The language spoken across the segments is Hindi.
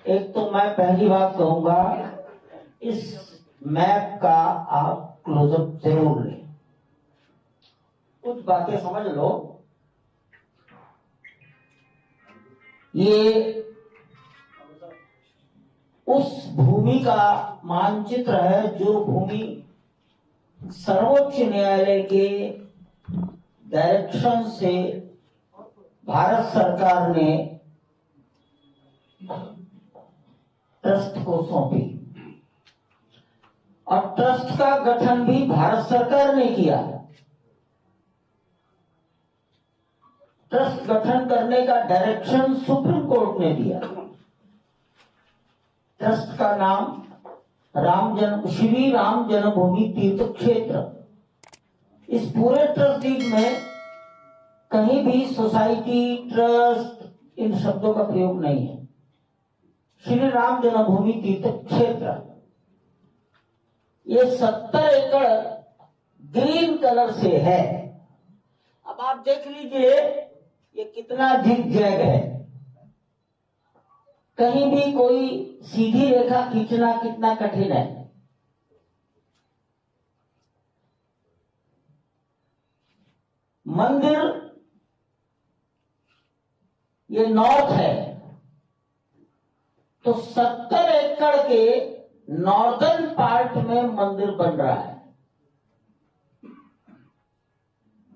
एक तो मैं पहली बात कहूंगा, इस मैप का आप क्लोजअप जरूर लें। कुछ बातें समझ लो। ये उस भूमि का मानचित्र है जो भूमि सर्वोच्च न्यायालय के डायरेक्शन से भारत सरकार ने ट्रस्ट को सौंपी, और ट्रस्ट का गठन भी भारत सरकार ने किया। ट्रस्ट गठन करने का डायरेक्शन सुप्रीम कोर्ट ने दिया। ट्रस्ट का नाम श्री राम जन्मभूमि तीर्थ क्षेत्र। इस पूरे ट्रस्ट डीड में कहीं भी सोसाइटी, ट्रस्ट, इन शब्दों का प्रयोग नहीं है। श्री राम जन्मभूमि तीर्थ क्षेत्र, ये 70 एकड़ ग्रीन कलर से है। अब आप देख लीजिए ये कितना झिग जैग है। कहीं भी कोई सीधी रेखा खींचना कितना कठिन है। मंदिर ये नॉर्थ है, तो 70 एकड़ के नॉर्दर्न पार्ट में मंदिर बन रहा है।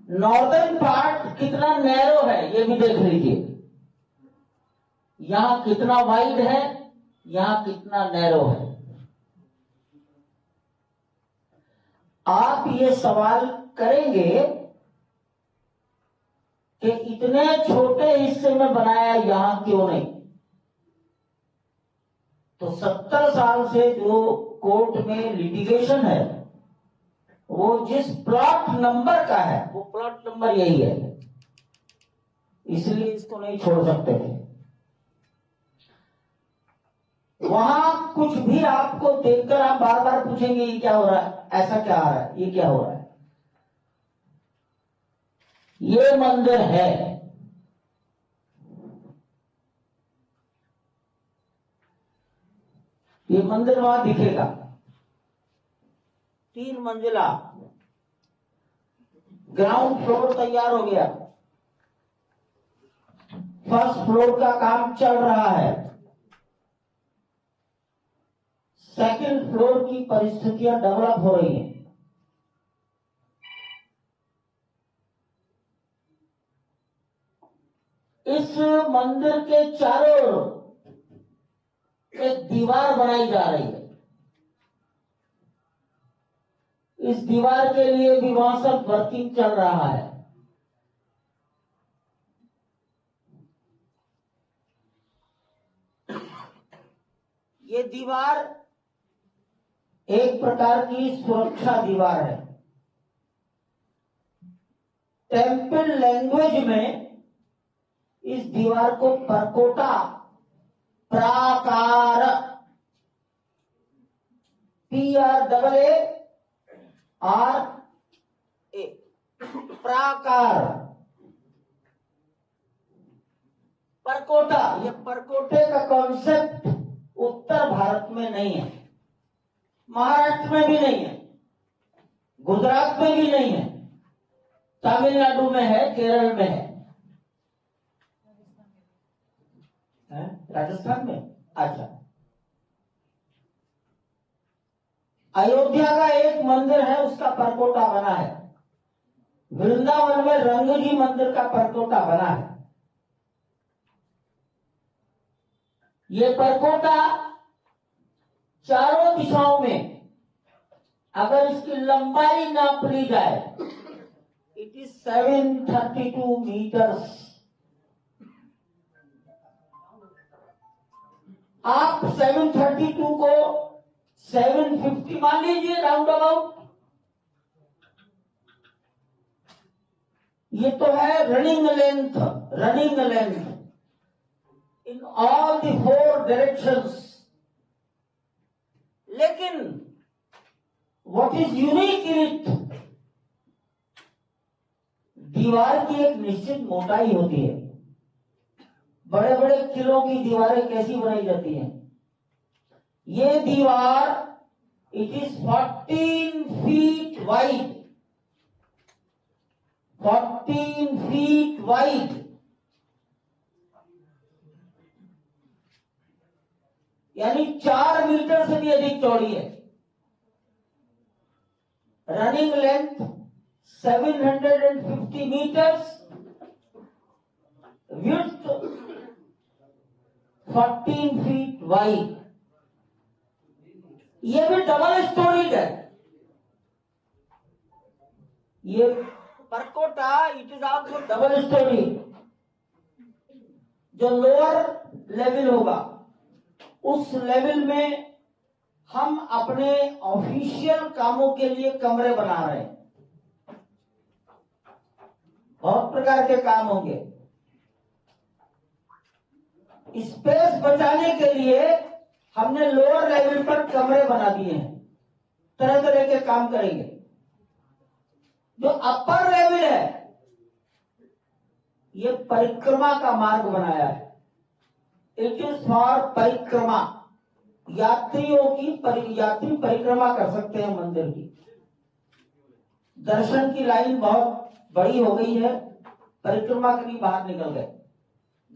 नॉर्दर्न पार्ट कितना नैरो है ये भी देख लीजिए। यहां कितना वाइड है, यहां कितना नैरो है। आप ये सवाल करेंगे कि इतने छोटे हिस्से में बनाया, यहां क्यों नहीं? तो 70 साल से जो कोर्ट में लिटिगेशन है, वो जिस प्लॉट नंबर का है, वो प्लॉट नंबर यही है, इसलिए इसको नहीं छोड़ सकते थे। वहां कुछ भी आपको देखकर आप बार बार पूछेंगे ये क्या हो रहा है, ऐसा क्या आ रहा है, ये क्या हो रहा है। ये मंदिर है। ये मंदिर वहां दिखेगा। 3 मंजिला, ग्राउंड फ्लोर तैयार हो गया, फर्स्ट फ्लोर का काम चल रहा है, सेकंड फ्लोर की परिस्थितियां डेवलप हो रही हैं। इस मंदिर के चारों ओर एक दीवार बनाई जा रही है। इस दीवार के लिए भी वहां सब वर्किंग चल रहा है। ये दीवार एक प्रकार की सुरक्षा दीवार है। टेम्पल लैंग्वेज में इस दीवार को परकोटा प्राकार, PRAARA, प्राकार, परकोटा। ये परकोटे का कॉन्सेप्ट उत्तर भारत में नहीं है, महाराष्ट्र में भी नहीं है, गुजरात में भी नहीं है, तमिलनाडु में है, केरल में है, राजस्थान में। अच्छा, अयोध्या का एक मंदिर है, उसका परकोटा बना है। वृंदावन में रंगजी मंदिर का परकोटा बना है। ये परकोटा चारों दिशाओं में, अगर इसकी लंबाई नाप ली जाए, इट इज 732 मीटर्स। आप 732 को 750 मान लीजिए राउंड अबाउट। ये तो है running length in all the 4 directions. लेकिन what is unique in it, दीवार की एक निश्चित मोटाई होती है। बड़े बड़े किलों की दीवारें कैसी बनाई जाती हैं। ये दीवार it is 14 feet wide, 14 feet wide, यानी 4 मीटर से भी अधिक चौड़ी है। Running length 750 metres, width 14 feet wide. ये भी डबल स्टोरीड है। ये परकोटा it is also double storey. जो लोअर लेवल होगा उस लेवल में हम अपने ऑफिशियल कामों के लिए कमरे बना रहे हैं। बहुत प्रकार के काम होंगे। स्पेस बचाने के लिए हमने लोअर लेवल पर कमरे बना दिए हैं, तरह तरह के काम करेंगे। जो अपर लेवल है ये परिक्रमा का मार्ग बनाया है। इट इज फॉर परिक्रमा, यात्रियों की यात्री परिक्रमा कर सकते हैं मंदिर की। दर्शन की लाइन बहुत बड़ी हो गई है, परिक्रमा के लिए बाहर निकल गए।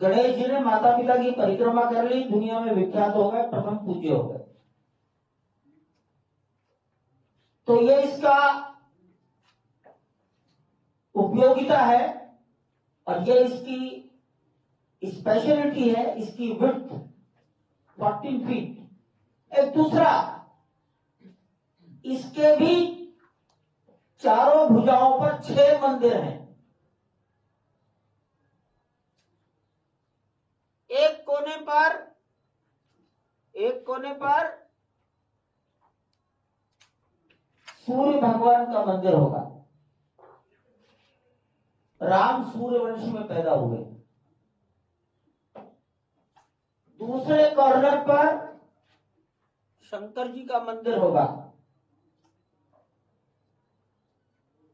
गणेश जी ने माता पिता की परिक्रमा कर ली, दुनिया में विख्यात हो गए, प्रथम पूज्य हो गए। तो ये इसका उपयोगिता है और ये इसकी स्पेशलिटी है, इसकी विड्थ 14 फीट। एक दूसरा, इसके भी चारों भुजाओं पर 6 मंदिर हैं। एक कोने पर सूर्य भगवान का मंदिर होगा। राम सूर्य वंश में पैदा हुए। दूसरे कॉर्नर पर शंकर जी का मंदिर होगा।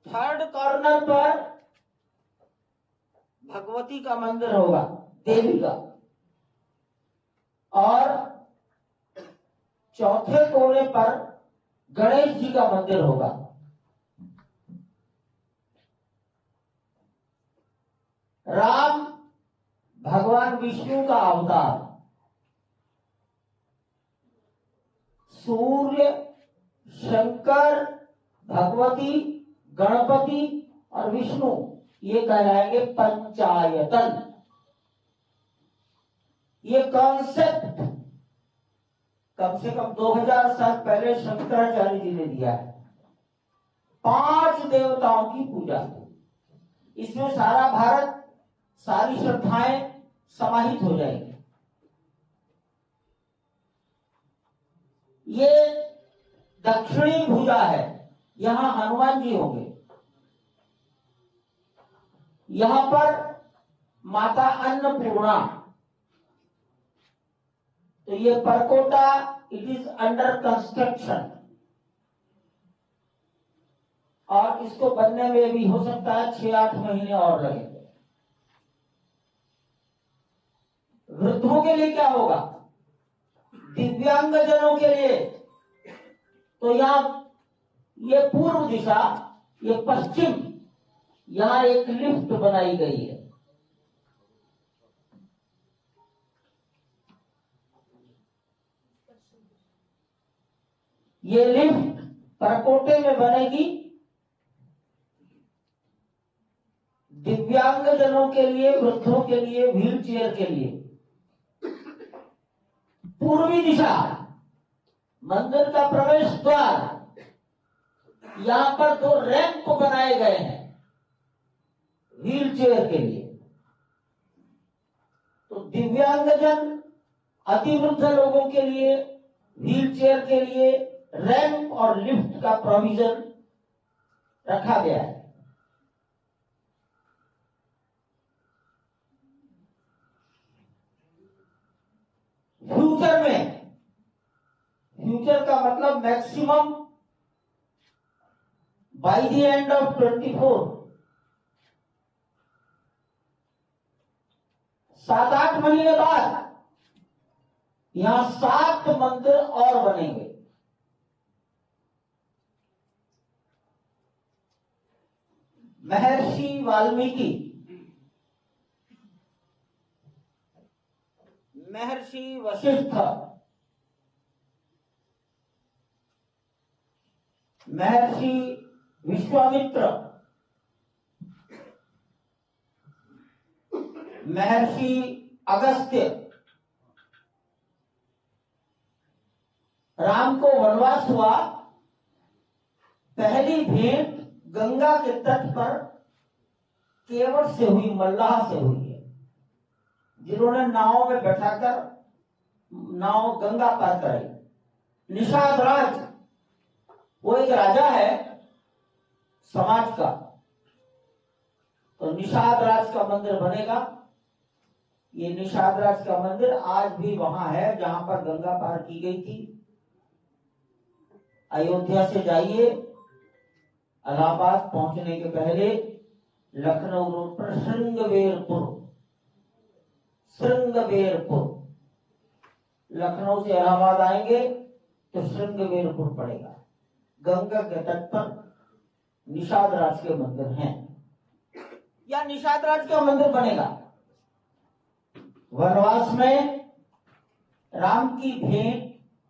थर्ड कॉर्नर पर भगवती का मंदिर होगा, देवी का। और चौथे कोने पर गणेश जी का मंदिर होगा। राम भगवान विष्णु का अवतार, सूर्य, शंकर, भगवती, गणपति और विष्णु, ये कहलाएंगे पंचायतन। ये कॉन्सेप्ट कम से कम 2000 साल पहले शंकराचार्य जी ने दिया है। 5 देवताओं की पूजा, इसमें सारा भारत, सारी श्रद्धाएं समाहित हो जाएगी। ये दक्षिणी भुजा है, यहां हनुमान जी होंगे। यहां पर माता अन्नपूर्णा। तो ये परकोटा इट इज अंडर कंस्ट्रक्शन और इसको बनने में भी हो सकता है 6-8 महीने और लगेंगे। वृद्धों के लिए क्या होगा, दिव्यांगजनों के लिए, तो यहां ये पूर्व दिशा, ये पश्चिम, यहां एक लिफ्ट बनाई गई है। ये लिफ्ट परकोटे में बनेगी दिव्यांगजनों के लिए, वृद्धों के लिए, व्हील चेयर के लिए। पूर्वी दिशा मंदिर का प्रवेश द्वार, यहां पर 2 रैंप बनाए गए हैं व्हील चेयर के लिए। तो दिव्यांगजन, अतिवृद्ध लोगों के लिए व्हील चेयर के लिए रैंप और लिफ्ट का प्रोविजन रखा गया है। फ्यूचर का मतलब maximum by the end of 24 7-8 महीने बाद यहां 7 मंदिर और बनेंगे। महर्षि वाल्मीकि, महर्षि वशिष्ठ, महर्षि विश्वामित्र, महर्षि अगस्त्य, राम को वनवास हुआ, पहली भेंट गंगा के तट पर केवट से हुई, मल्लाह से हुई है, जिन्होंने नाव में बैठाकर नाव गंगा पार कराई। निषाद राज, वो एक राजा है समाज का, तो निषाद राज का मंदिर बनेगा। ये निषाद राज का मंदिर आज भी वहां है जहां पर गंगा पार की गई थी। अयोध्या से जाइए, इलाहाबाद पहुंचने के पहले लखनऊ रोड पर श्रृंगबेरपुर, श्रृंगबेरपुर, लखनऊ से इलाहाबाद आएंगे तो श्रृंगबेरपुर पड़ेगा। गंगा के तट पर निषाद राज के मंदिर हैं, या निषाद राज का मंदिर बनेगा। वनवास में राम की भेंट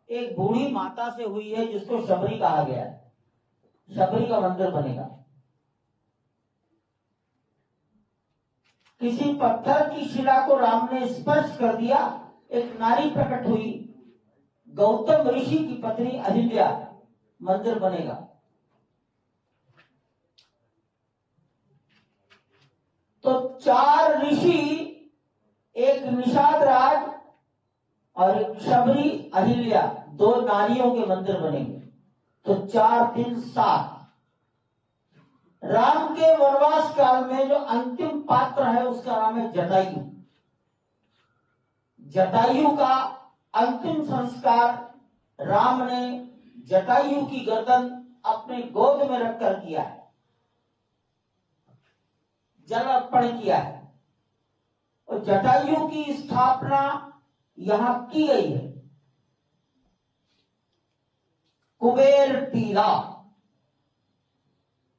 एक बूढ़ी माता से हुई है जिसको शबरी कहा गया है, शबरी का मंदिर बनेगा। किसी पत्थर की शिला को राम ने स्पर्श कर दिया, एक नारी प्रकट हुई, गौतम ऋषि की पत्नी अहिल्या, मंदिर बनेगा। तो 4 ऋषि, एक निषाद राज और एक शबरी अहिल्या, 2 नारियों के मंदिर बनेंगे। तो 4 3 7। राम के वनवास काल में जो अंतिम पात्र है उसका नाम है जटायु। जटायु का अंतिम संस्कार राम ने जटायु की गर्दन अपने गोद में रखकर किया है, जल अर्पण किया है। और जटायु की स्थापना यहां की गई है, कुबेर टीला,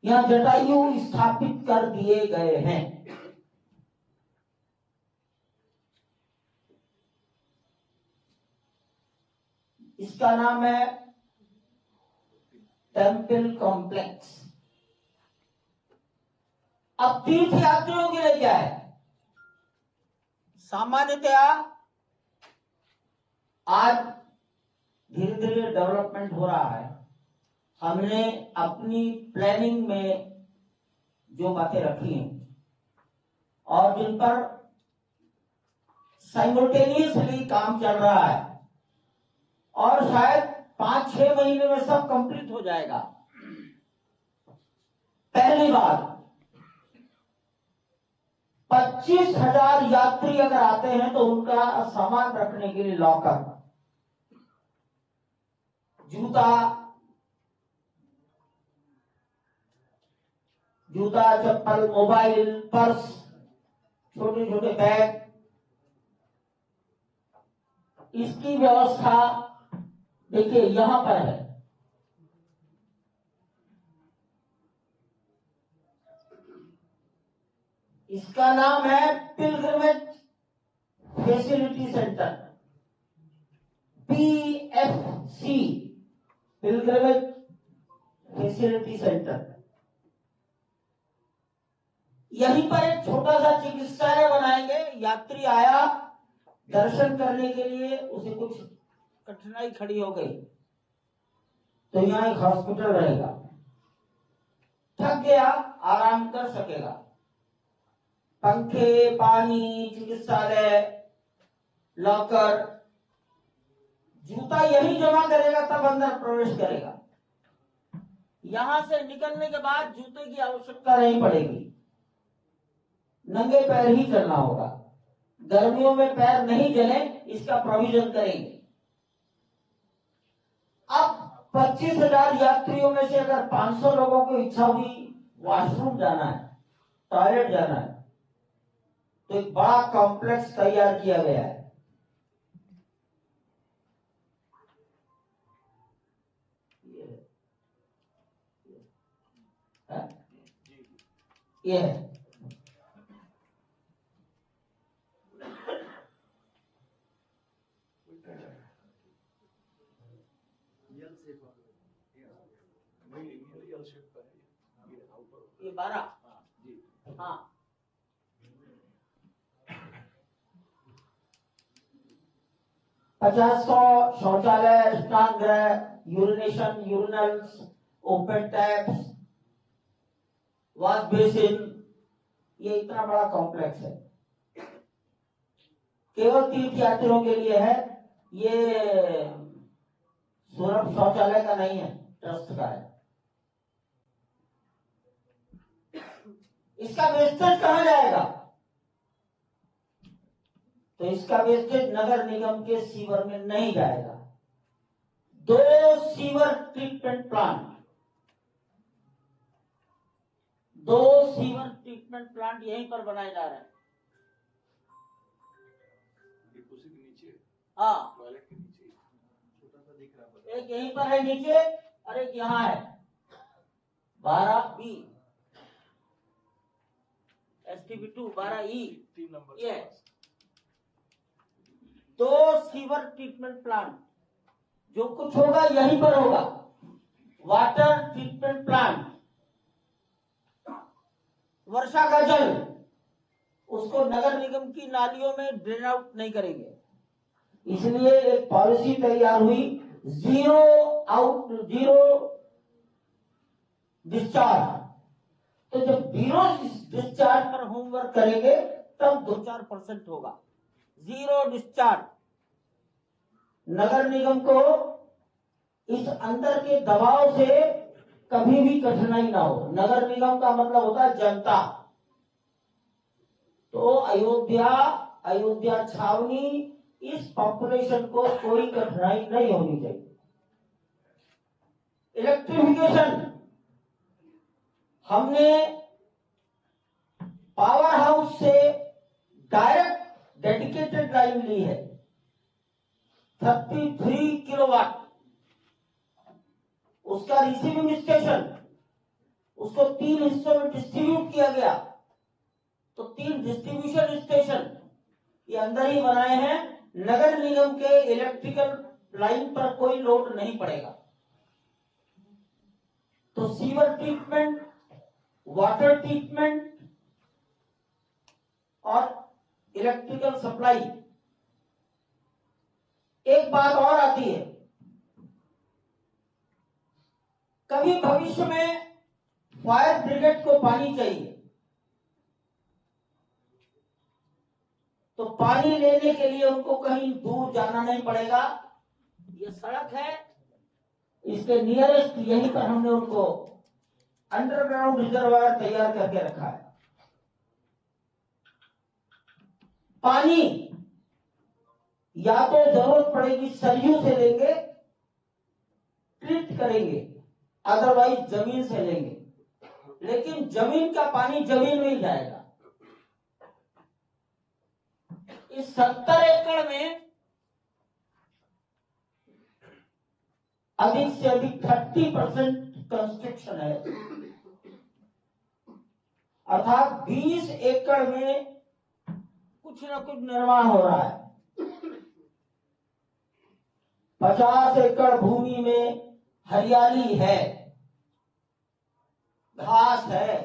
यहां जटायु स्थापित कर दिए गए हैं। इसका नाम है टेम्पल कॉम्प्लेक्स। अब तीर्थ यात्रियों के लिए क्या है? सामान्यतया आज धीरे धीरे डेवलपमेंट हो रहा है। हमने अपनी प्लानिंग में जो बातें रखी हैं और जिन पर साइमल्टेनियसली काम चल रहा है, और शायद 5-6 महीने में सब कंप्लीट हो जाएगा। पहली बात, 25,000 यात्री अगर आते हैं तो उनका सामान रखने के लिए लॉकर, जूता चप्पल, मोबाइल, पर्स, छोटे छोटे बैग, इसकी व्यवस्था देखिए यहां पर है। इसका नाम है pilgrimage facility centre, PFC, pilgrimage facility centre. यहीं पर एक छोटा सा चिकित्सालय बनाएंगे। यात्री आया दर्शन करने के लिए, उसे कुछ कठिनाई खड़ी हो गई तो यहाँ एक हॉस्पिटल रहेगा, थक गया आराम कर सकेगा। पंखे, पानी, चिकित्सालय, लॉकर, जूता यही जमा करेगा तब अंदर प्रवेश करेगा। यहां से निकलने के बाद जूते की आवश्यकता नहीं पड़ेगी, नंगे पैर ही चलना होगा। गर्मियों में पैर नहीं जले इसका प्रोविजन करेंगे। अब 25,000 यात्रियों में से अगर 500 लोगों को इच्छा हुई वॉशरूम जाना है, टॉयलेट जाना है, तो एक बड़ा कॉम्प्लेक्स तैयार किया गया है। ये है ये 12। हाँ 50 शौचालय, स्नान गृह, urination urinals, open taps, wash basin, ये इतना बड़ा कॉम्प्लेक्स है। केवल तीर्थ यात्रियों के लिए है, ये सुलभ शौचालय का नहीं है, ट्रस्ट का है। इसका वेस्टेज कहां जाएगा? तो इसका वेस्टेज नगर निगम के सीवर में नहीं जाएगा। 2 sewer treatment plant, 2 sewer treatment plant यहीं पर बनाए जा रहे हैं। उसी के नीचे, हाँ टॉयलेट के नीचे छोटा सा दिख रहा है। एक यहीं पर है नीचे और एक यहाँ है 12B STB2 12E 3 नंबर। ये 2 सीवर ट्रीटमेंट प्लांट, जो कुछ होगा यहीं पर होगा। वाटर ट्रीटमेंट प्लांट, वर्षा का जल उसको नगर निगम की नालियों में ड्रेन आउट नहीं करेंगे। इसलिए एक पॉलिसी तैयार हुई, जीरो डिस्चार्ज। तो जब जीरो डिस्चार्ज पर होमवर्क करेंगे तब 2-4% होगा। जीरो डिस्चार्ज, नगर निगम को इस अंदर के दबाव से कभी भी कठिनाई ना हो। नगर निगम का मतलब होता है जनता। तो अयोध्या छावनी, इस पॉपुलेशन को कोई कठिनाई नहीं होनी चाहिए। इलेक्ट्रिफिकेशन, हमने पावर हाउस से डायरेक्ट डेडिकेटेड लाइन ली है 33 किलोवाट। उसका रिसीविंग स्टेशन, उसको 3 हिस्सों में डिस्ट्रीब्यूट किया गया। तो 3 डिस्ट्रीब्यूशन स्टेशन ये अंदर ही बनाए हैं। नगर निगम के इलेक्ट्रिकल लाइन पर कोई लोड नहीं पड़ेगा। तो सीवर ट्रीटमेंट, वाटर ट्रीटमेंट और इलेक्ट्रिकल सप्लाई। एक बात और आती है, कभी भविष्य में फायर ब्रिगेड को पानी चाहिए, तो पानी लेने के लिए उनको कहीं दूर जाना नहीं पड़ेगा। ये सड़क है, इसके नियरेस्ट यहीं पर हमने उनको अंडरग्राउंड रिजर्वायर तैयार करके रखा है। पानी या तो जरूरत पड़ेगी सरयू से लेंगे, ट्रीट करेंगे, अदरवाइज जमीन से लेंगे। लेकिन जमीन का पानी जमीन में ही जाएगा। इस 70 एकड़ में अधिक से अधिक 30% कंस्ट्रक्शन है, अर्थात 20 एकड़ में कुछ न कुछ निर्माण हो रहा है। 50 एकड़ भूमि में हरियाली है, घास है,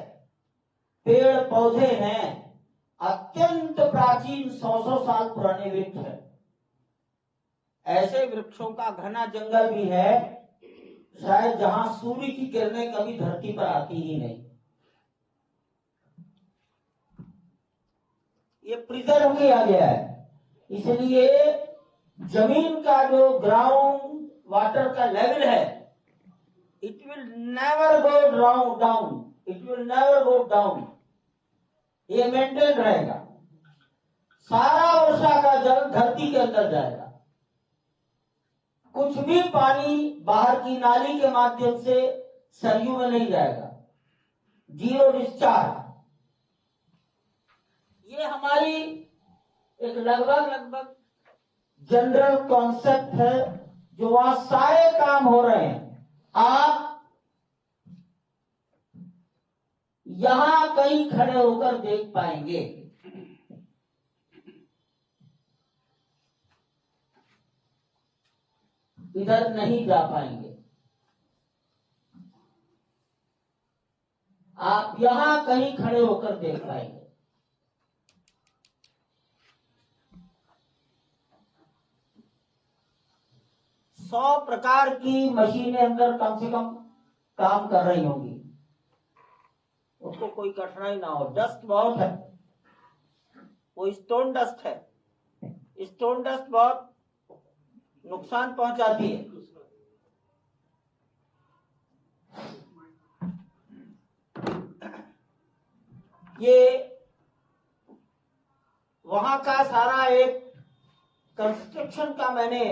पेड़ पौधे हैं, अत्यंत प्राचीन 100 साल पुराने वृक्ष है। ऐसे वृक्षों का घना जंगल भी है, शायद जहां सूर्य की किरणें कभी धरती पर आती ही नहीं। ये प्रिजर्व किया गया है। इसलिए जमीन का जो ग्राउंड वाटर का लेवल है, it will never go down, it will never go down. ये मेंटेन रहेगा। सारा वर्षा का जल धरती के अंदर जाएगा। कुछ भी पानी बाहर की नाली के माध्यम से सरयू में नहीं जाएगा। Zero discharge. ये हमारी एक लगभग जनरल कॉन्सेप्ट है, जो वहां सारे काम हो रहे हैं। आप यहां कहीं खड़े होकर देख पाएंगे। इधर नहीं जा पाएंगे। आप यहां कहीं खड़े होकर देख पाएंगे। सौ प्रकार की मशीनें अंदर कम से कम काम कर रही होंगी, उसको कोई कठिनाई ना हो। डस्ट बहुत है, वो स्टोन डस्ट है। स्टोन डस्ट बहुत नुकसान पहुंचाती है। ये वहां का सारा एक कंस्ट्रक्शन का मैंने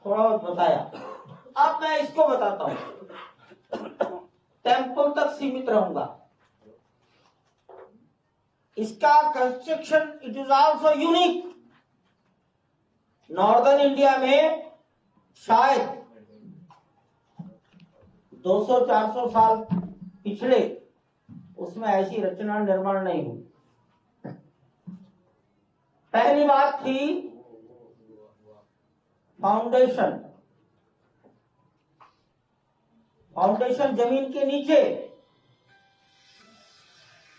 थोड़ा बहुत बताया। अब मैं इसको बताता हूं, टेम्पल तक सीमित रहूंगा। इसका construction it is also unique. Northern India में शायद 200-400 साल पिछले उसमें ऐसी रचना निर्माण नहीं हुई। पहली बात थी फाउंडेशन। फाउंडेशन जमीन के नीचे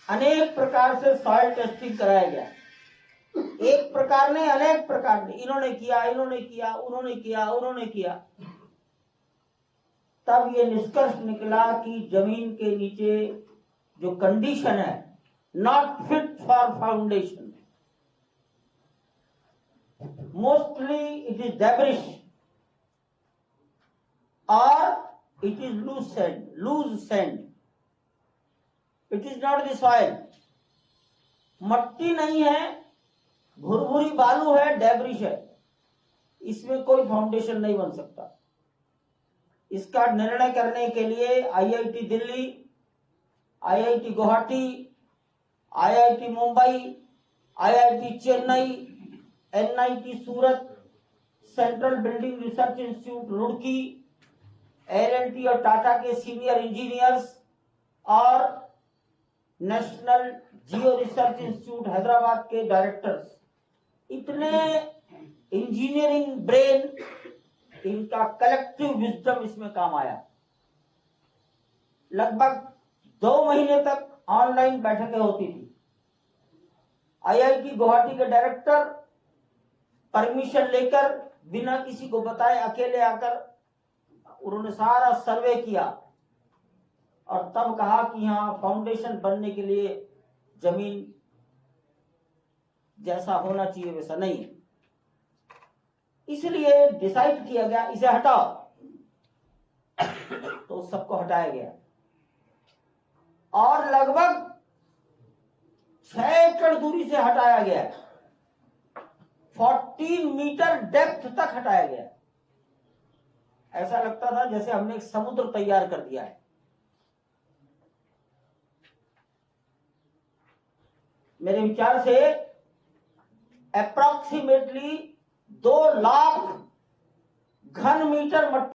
अनेक प्रकार से सॉइल टेस्टिंग कराया गया। एक प्रकार ने, अनेक प्रकार ने, इन्होंने किया, उन्होंने किया। तब ये निष्कर्ष निकला कि जमीन के नीचे जो कंडीशन है, not fit for foundation. Mostly it is debris और it is loose sand. It is not the soil. मट्टी नहीं है, भुरभुरी बालू है, डेब्रिश है। इसमें कोई फाउंडेशन नहीं बन सकता। इसका निर्णय करने के लिए IIT Delhi, IIT Guwahati, IIT Mumbai, IIT Chennai, NIT Surat, central building research institute Roorkee, L&T और टाटा के सीनियर इंजीनियर्स और national geo research institute Hyderabad के डायरेक्टर्स, इतने इंजीनियरिंग ब्रेन, इनका कलेक्टिव विजडम इसमें काम आया। लगभग 2 महीने तक ऑनलाइन बैठकें होती थी। आईआईटी गुवाहाटी के डायरेक्टर परमिशन लेकर, बिना किसी को बताए, अकेले आकर उन्होंने सारा सर्वे किया और तब कहा कि यहां फाउंडेशन बनने के लिए जमीन जैसा होना चाहिए वैसा नहीं है। इसलिए डिसाइड किया गया इसे हटाओ। तो सबको हटाया गया और लगभग 6 एकड़ दूरी से हटाया गया। 14 मीटर डेप्थ तक हटाया गया। ऐसा लगता था जैसे हमने एक समुद्र तैयार कर दिया है। मेरे विचार से अप्रॉक्सीमेटली 2 लाख घन मीटर